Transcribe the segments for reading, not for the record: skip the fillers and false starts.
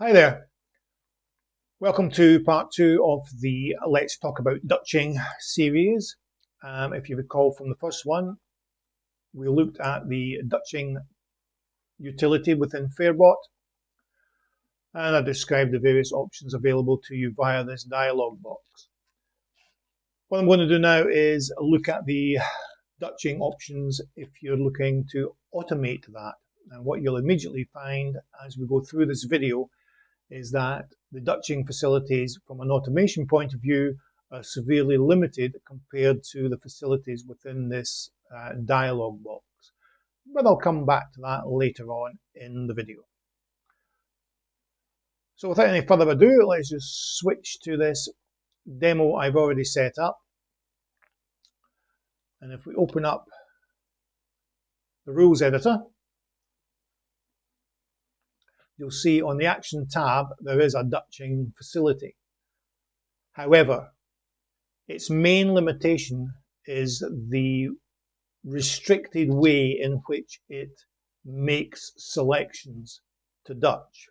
Hi there. Welcome to part two of the Let's Talk About Dutching series. If you recall from the first one, we looked at the Dutching utility within Fairbot, and I described the various options available to you via this dialog box. What I'm going to do now is look at the Dutching options if you're looking to automate that. And what you'll immediately find as we go through this video is that the Dutching facilities from an automation point of view are severely limited compared to the facilities within this dialog box. But I'll come back to that later on in the video. So without any further ado, let's just switch to this demo I've already set up. And if we open up the rules editor, you'll see on the action tab there is a Dutching facility. However, its main limitation is the restricted way in which it makes selections to Dutch.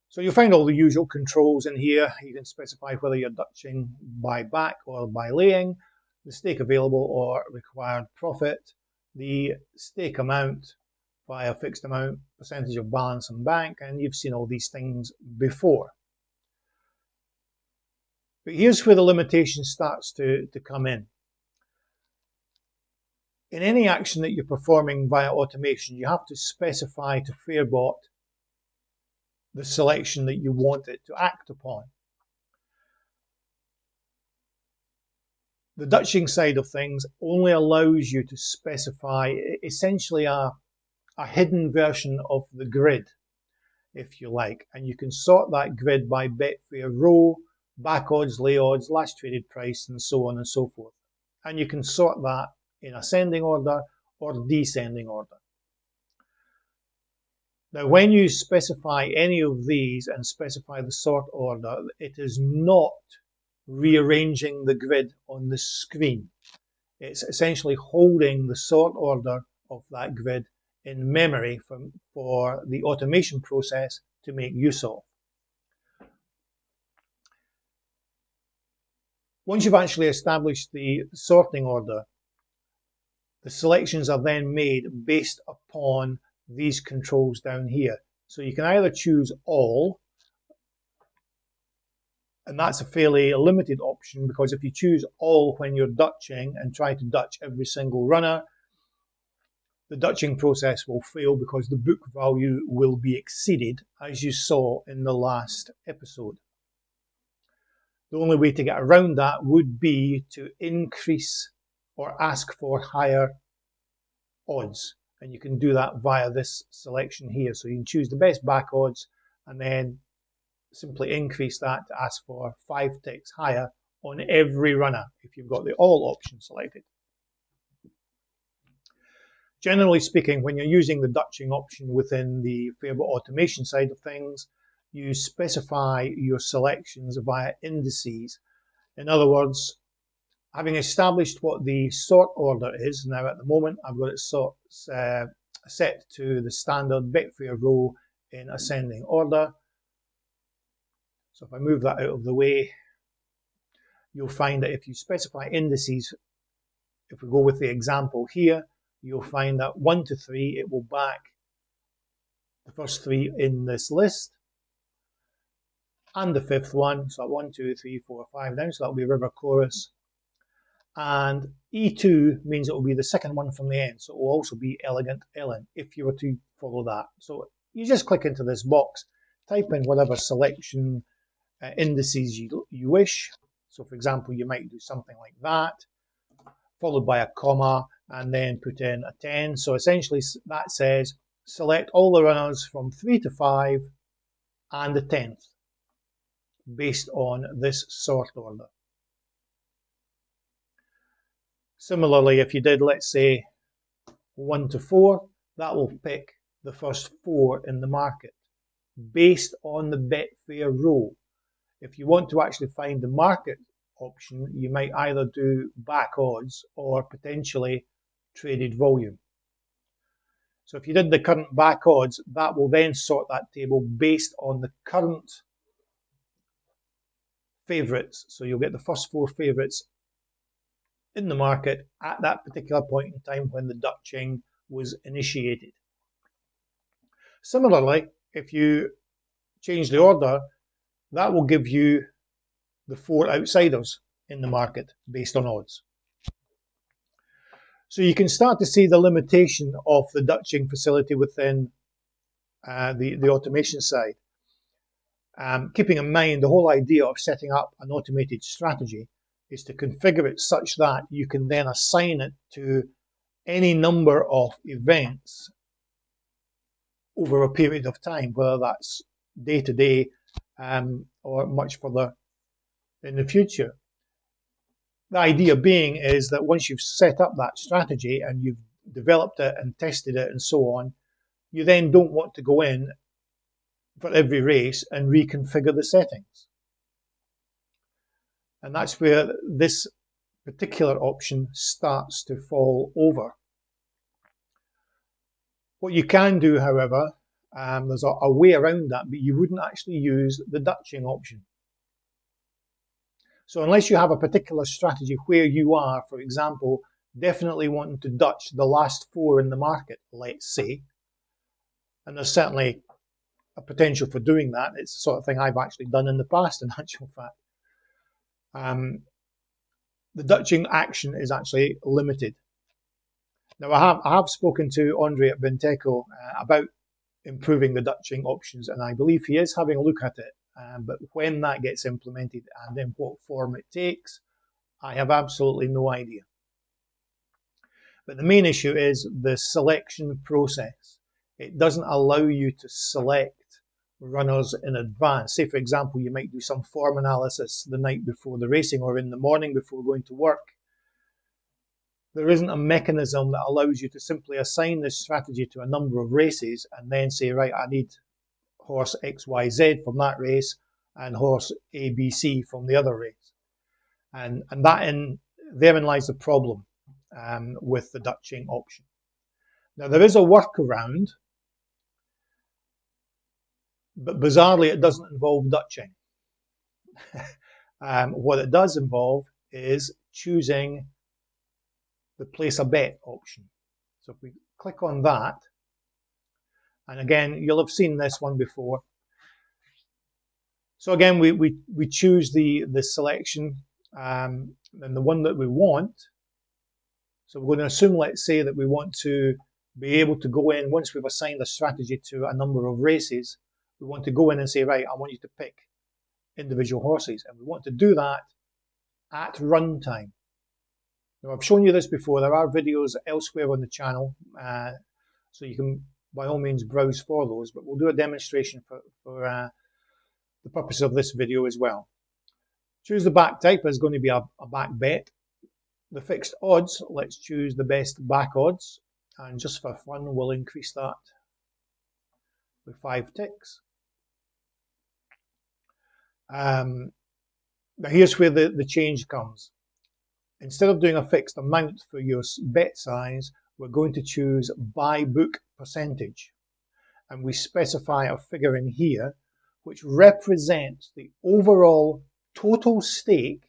So you'll find all the usual controls in here. You can specify whether you're Dutching by back or by laying, the stake available or required profit, the stake amount via fixed amount, percentage of balance and bank, and you've seen all these things before. But here's where the limitation starts to come in. In any action that you're performing via automation, you have to specify to Fairbot the selection that you want it to act upon. The Dutching side of things only allows you to specify essentially a hidden version of the grid, if you like, and you can sort that grid by Betfair row, back odds, lay odds, last traded price, and so on and so forth. And you can sort that in ascending order or descending order. Now, when you specify any of these and specify the sort order, it is not rearranging the grid on the screen. It's essentially holding the sort order of that grid in memory for the automation process to make use of. Once you've actually established the sorting order, the selections are then made based upon these controls down here. So you can either choose all, and that's a fairly limited option, because if you choose all when you're Dutching and try to Dutch every single runner, the Dutching process will fail because the book value will be exceeded, as you saw in the last episode. The only way to get around that would be to increase or ask for higher odds. And you can do that via this selection here. So you can choose the best back odds and then simply increase that to ask for 5 ticks higher on every runner if you've got the all option selected. Generally speaking, when you're using the Dutching option within the Fairbot automation side of things, you specify your selections via indices. In other words, having established what the sort order is, now at the moment I've got it set to the standard Betfair row in ascending order. So if I move that out of the way, you'll find that if you specify indices, if we go with the example here, you'll find that 1 to 3, it will back the first 3 in this list, and the 5th one, so 1, 2, 3, 4, 5 down, so that'll be River Chorus. And E2 means it will be the second one from the end, so it will also be Elegant Ellen if you were to follow that. So you just click into this box, type in whatever selection indices you wish. So for example, you might do something like that, followed by a comma, and then put in a 10. So essentially that says select all the runners from 3 to 5 and the 10th based on this sort order. Similarly, if you did, let's say, 1 to 4, that will pick the first 4 in the market based on the Betfair row. If you want to actually find the market option, you might either do back odds or potentially traded volume. So if you did the current back odds, that will then sort that table based on the current favourites. So you'll get the first 4 favourites in the market at that particular point in time when the Dutching was initiated. Similarly, if you change the order, that will give you the 4 outsiders in the market based on odds. So you can start to see the limitation of the Dutching facility within the automation side. Keeping in mind the whole idea of setting up an automated strategy is to configure it such that you can then assign it to any number of events over a period of time, whether that's day to day or much further in the future. The idea being is that once you've set up that strategy and you've developed it and tested it and so on, you then don't want to go in for every race and reconfigure the settings. And that's where this particular option starts to fall over. What you can do, however, there's a way around that, but you wouldn't actually use the Dutching option. So unless you have a particular strategy where you are, for example, definitely wanting to Dutch the last 4 in the market, let's say, and there's certainly a potential for doing that. It's the sort of thing I've actually done in the past, in actual fact. The Dutching action is actually limited. Now, I have spoken to Andre at Benteco about improving the Dutching options, and I believe he is having a look at it. But when that gets implemented and in what form it takes, I have absolutely no idea. But the main issue is the selection process. It doesn't allow you to select runners in advance. Say, for example, you might do some form analysis the night before the racing or in the morning before going to work. There isn't a mechanism that allows you to simply assign this strategy to a number of races and then say, right, I need horse XYZ from that race and horse ABC from the other race. And therein lies the problem with the Dutching option. Now, there is a workaround, but bizarrely it doesn't involve Dutching. What it does involve is choosing the place a bet option. So if we click on that, and again, you'll have seen this one before. So again, we choose the selection and the one that we want. So we're going to assume, let's say, that we want to be able to go in, once we've assigned a strategy to a number of races, we want to go in and say, right, I want you to pick individual horses. And we want to do that at runtime. Now, I've shown you this before. There are videos elsewhere on the channel, so you can, by all means, browse for those. But we'll do a demonstration for the purpose of this video as well. Choose the back type. There's going to be a back bet. The fixed odds, let's choose the best back odds. And just for fun, we'll increase that with 5 ticks. Now here's where the change comes. Instead of doing a fixed amount for your bet size, we're going to choose by book percentage. And we specify a figure in here which represents the overall total stake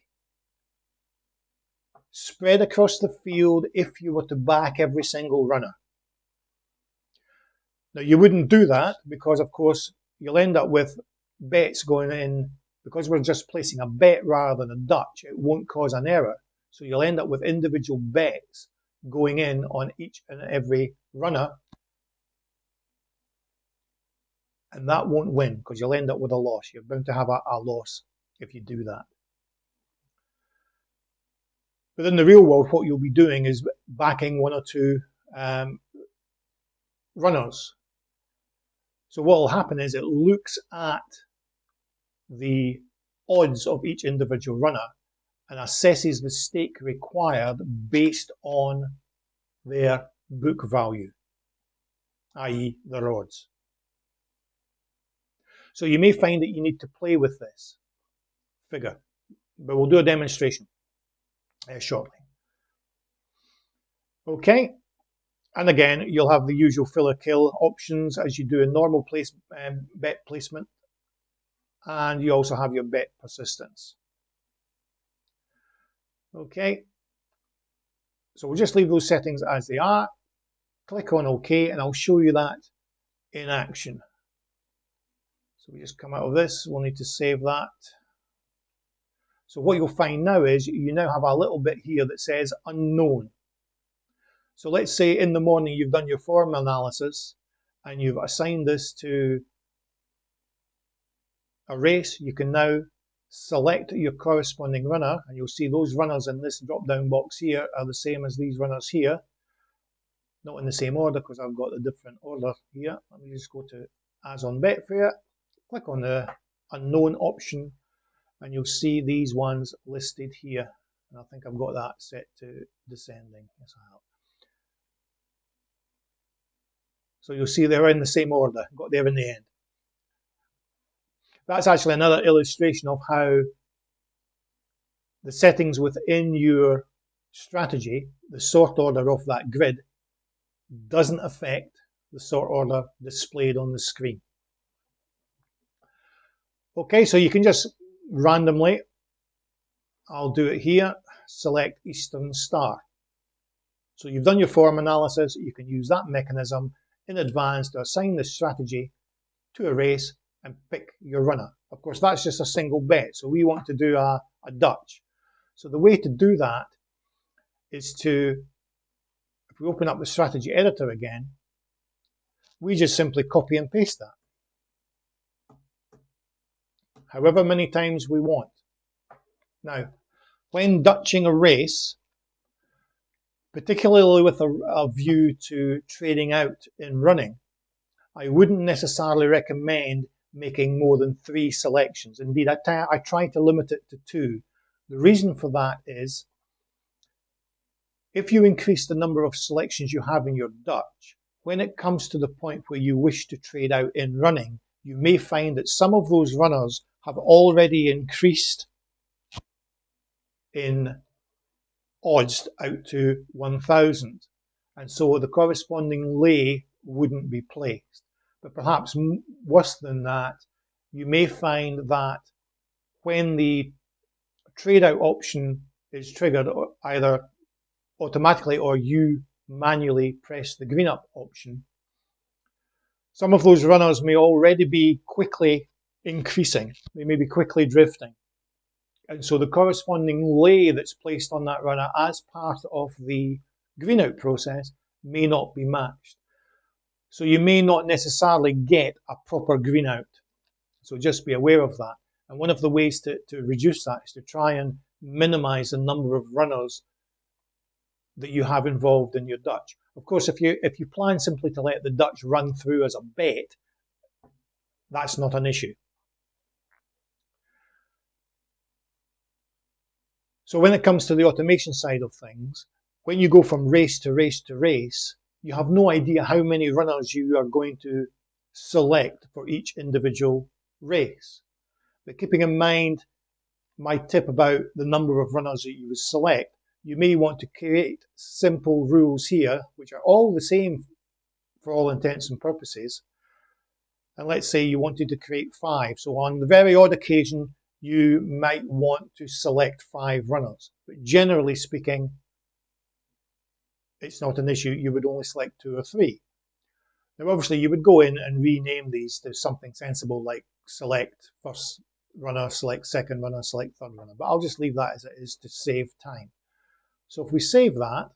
spread across the field if you were to back every single runner. Now, you wouldn't do that because, of course, you'll end up with bets going in. Because we're just placing a bet rather than a Dutch, it won't cause an error. So you'll end up with individual bets going in on each and every runner. And that won't win because you'll end up with a loss. You're bound to have a loss if you do that. But in the real world, what you'll be doing is backing 1 or 2 runners. So what will happen is it looks at the odds of each individual runner and assesses the stake required based on their book value, i.e. their odds. So you may find that you need to play with this figure, but we'll do a demonstration shortly. Okay, And again, you'll have the usual fill or kill options as you do in normal bet placement. And you also have your bet persistence. Okay, so we'll just leave those settings as they are. Click on OK, and I'll show you that in action. So we just come out of this. We'll need to save that. So what you'll find now is you now have a little bit here that says unknown. So let's say in the morning you've done your form analysis and you've assigned this to a race. You can now select your corresponding runner, and you'll see those runners in this drop down box here are the same as these runners here. Not in the same order because I've got a different order here. Let me just go to as on Betfair, click on the unknown option, and you'll see these ones listed here. And I think I've got that set to descending. Yes, I have. So you'll see they're in the same order, got there in the end. That's actually another illustration of how the settings within your strategy, the sort order of that grid, doesn't affect the sort order displayed on the screen. Okay, so you can just randomly, I'll do it here, select Eastern Star. So you've done your form analysis, you can use that mechanism in advance to assign the strategy to a race and pick your runner. Of course, that's just a single bet, so we want to do a Dutch. So the way to do that is to, if we open up the strategy editor again, we just simply copy and paste that, however many times we want. Now, when Dutching a race, particularly with a view to trading out in running, I wouldn't necessarily recommend making more than 3 selections. Indeed, I try to limit it to 2. The reason for that is, if you increase the number of selections you have in your Dutch, when it comes to the point where you wish to trade out in running, you may find that some of those runners have already increased in odds out to 1,000, and so the corresponding lay wouldn't be placed. But perhaps worse than that, you may find that when the trade out option is triggered, either automatically or you manually press the green up option, some of those runners may already be quickly increasing. They may be quickly drifting. And so the corresponding lay that's placed on that runner as part of the green out process may not be matched. So you may not necessarily get a proper green out. So just be aware of that. And one of the ways to reduce that is to try and minimize the number of runners that you have involved in your Dutch. Of course, if you plan simply to let the Dutch run through as a bet, that's not an issue. So when it comes to the automation side of things, when you go from race to race to race, you have no idea how many runners you are going to select for each individual race. But keeping in mind my tip about the number of runners that you would select, you may want to create simple rules here, which are all the same for all intents and purposes. And let's say you wanted to create 5. So on the very odd occasion, you might want to select 5 runners. But generally speaking, it's not an issue. You would only select 2 or 3. Now, obviously, you would go in and rename these to something sensible like select first runner, select second runner, select third runner. But I'll just leave that as it is to save time. So if we save that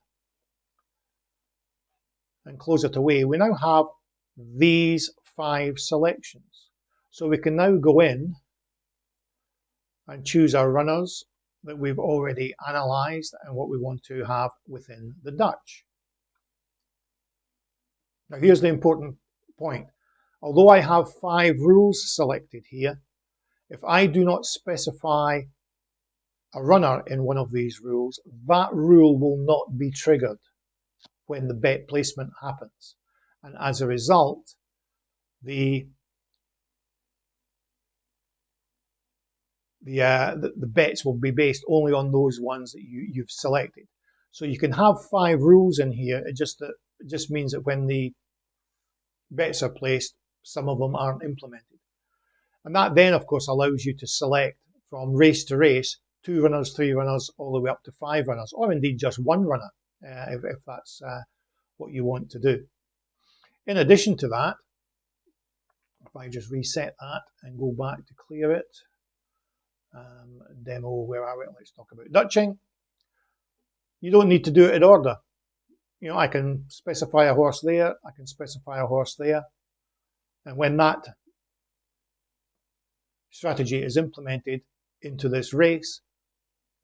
and close it away, we now have these 5 selections. So we can now go in and choose our runners that we've already analysed and what we want to have within the Dutch. Now here's the important point. Although I have 5 rules selected here, if I do not specify a runner in one of these rules, that rule will not be triggered when the bet placement happens. And as a result, the bets will be based only on those ones that you've selected. So you can have 5 rules in here, it's just that It just means that when the bets are placed, some of them aren't implemented. And that then, of course, allows you to select from race to race 2 runners, 3 runners, all the way up to 5 runners, or indeed just 1 runner, if that's what you want to do. In addition to that, if I just reset that and go back to clear it, demo, where are we? Let's talk about Dutching. You don't need to do it in order. You know, I can specify a horse there, I can specify a horse there, and when that strategy is implemented into this race,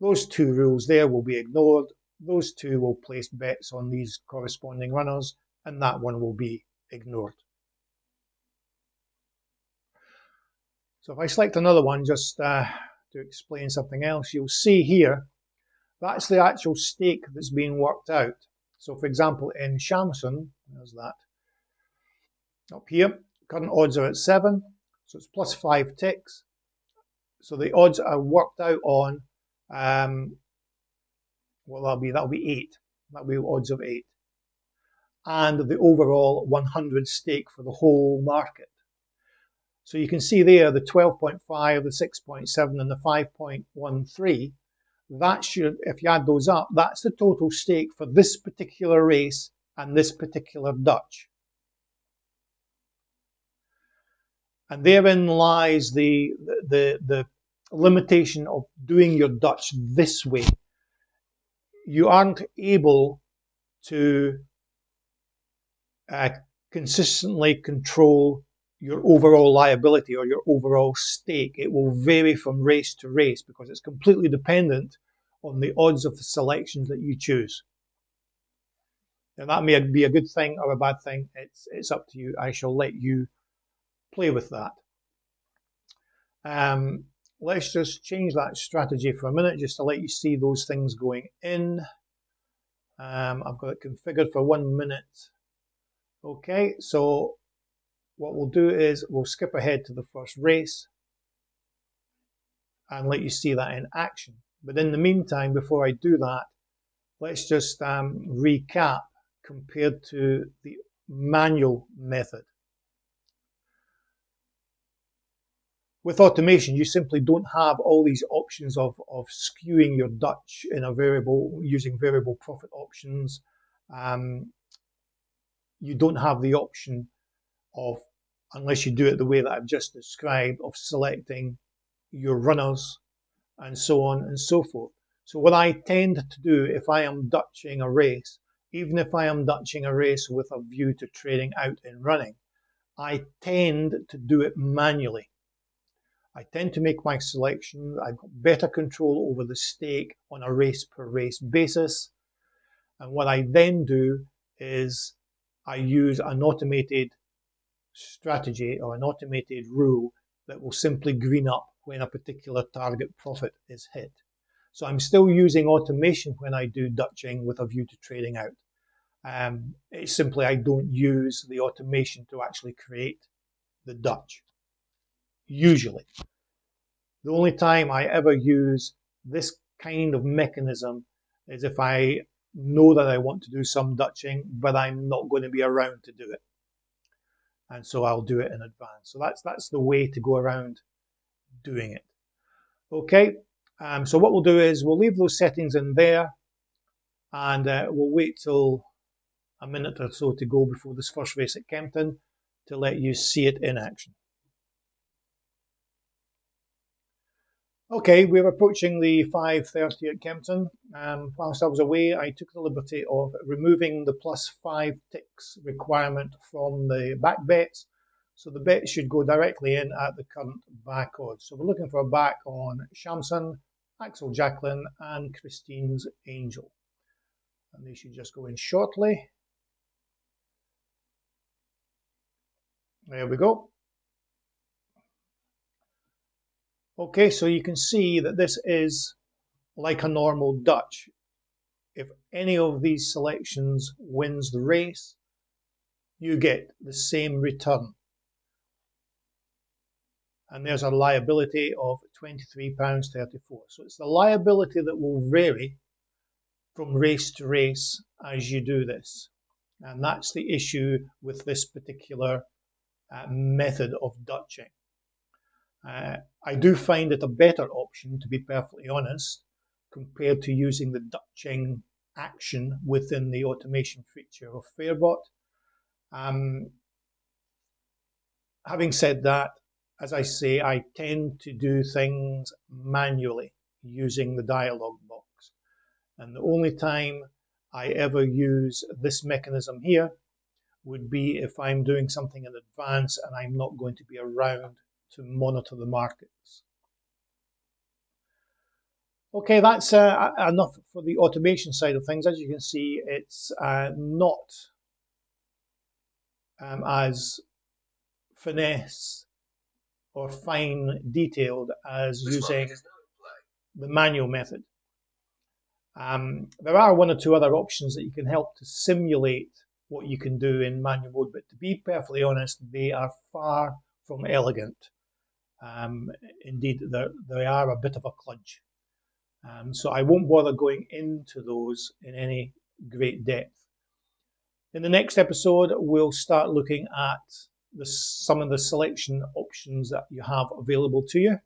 those 2 rules there will be ignored. Those 2 will place bets on these corresponding runners, and that one will be ignored. So if I select another one just to explain something else, you'll see here that's the actual stake that's being worked out. So for example, in Shamsun, there's that up here, current odds are at 7, so it's plus 5 ticks. So the odds are worked out on, well, that'll be 8. That'll be odds of 8. And the overall 100 stake for the whole market. So you can see there the 12.5, the 6.7, and the 5.13. That should, if you add those up, that's the total stake for this particular race and this particular Dutch. And therein lies the limitation of doing your Dutch this way. You aren't able to consistently control your overall liability or your overall stake. It will vary from race to race because it's completely dependent on the odds of the selections that you choose. Now that may be a good thing or a bad thing. It's up to you. I shall let you play with that. Let's just change that strategy for a minute just to let you see those things going in. I've got it configured for 1 minute. Okay, so what we'll do is we'll skip ahead to the first race and let you see that in action. But in the meantime, before I do that, let's just recap compared to the manual method. With automation, you simply don't have all these options of skewing your Dutch in a variable, using variable profit options. You don't have the option of, unless you do it the way that I've just described, of selecting your runners and so on and so forth. So what I tend to do if I am Dutching a race, even if I am Dutching a race with a view to trading out in running, I tend to do it manually. I tend to make my selection. I've got better control over the stake on a race per race basis. And what I then do is I use an automated strategy or an automated rule that will simply green up when a particular target profit is hit. So I'm still using automation when I do Dutching with a view to trading out. It's simply I don't use the automation to actually create the Dutch, usually. The only time I ever use this kind of mechanism is if I know that I want to do some Dutching, but I'm not going to be around to do it. And so I'll do it in advance. So that's the way to go around doing it. Okay, so what we'll do is we'll leave those settings in there and we'll wait till a minute or so to go before this first race at Kempton to let you see it in action. Okay, we're approaching the 5:30 at Kempton. Whilst I was away, I took the liberty of removing the plus 5 ticks requirement from the back bets. So the bet should go directly in at the current back odds. So we're looking for a back on Shamsun, Axel Jacqueline, and Christine's Angel. And they should just go in shortly. There we go. Okay, so you can see that this is like a normal Dutch. If any of these selections wins the race, you get the same return. And there's a liability of £23.34. So it's the liability that will vary from race to race as you do this. And that's the issue with this particular method of dutching. I do find it a better option, to be perfectly honest, compared to using the dutching action within the automation feature of Fairbot. Um, Having said that, as I say, I tend to do things manually using the dialog box. And the only time I ever use this mechanism here would be if I'm doing something in advance and I'm not going to be around to monitor the markets. Okay, that's enough for the automation side of things. As you can see, it's not as finesse or fine detailed as using the manual method. There are one or two other options that you can help to simulate what you can do in manual mode, but to be perfectly honest, they are far from elegant. Indeed, they are a bit of a kludge. So I won't bother going into those in any great depth. In the next episode, we'll start looking at some of the selection options that you have available to you.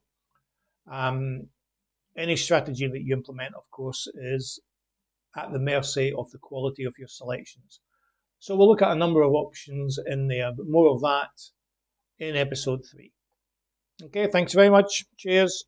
Any strategy that you implement, of course, is at the mercy of the quality of your selections. So we'll look at a number of options in there, but more of that in episode 3. Okay, thanks very much. Cheers.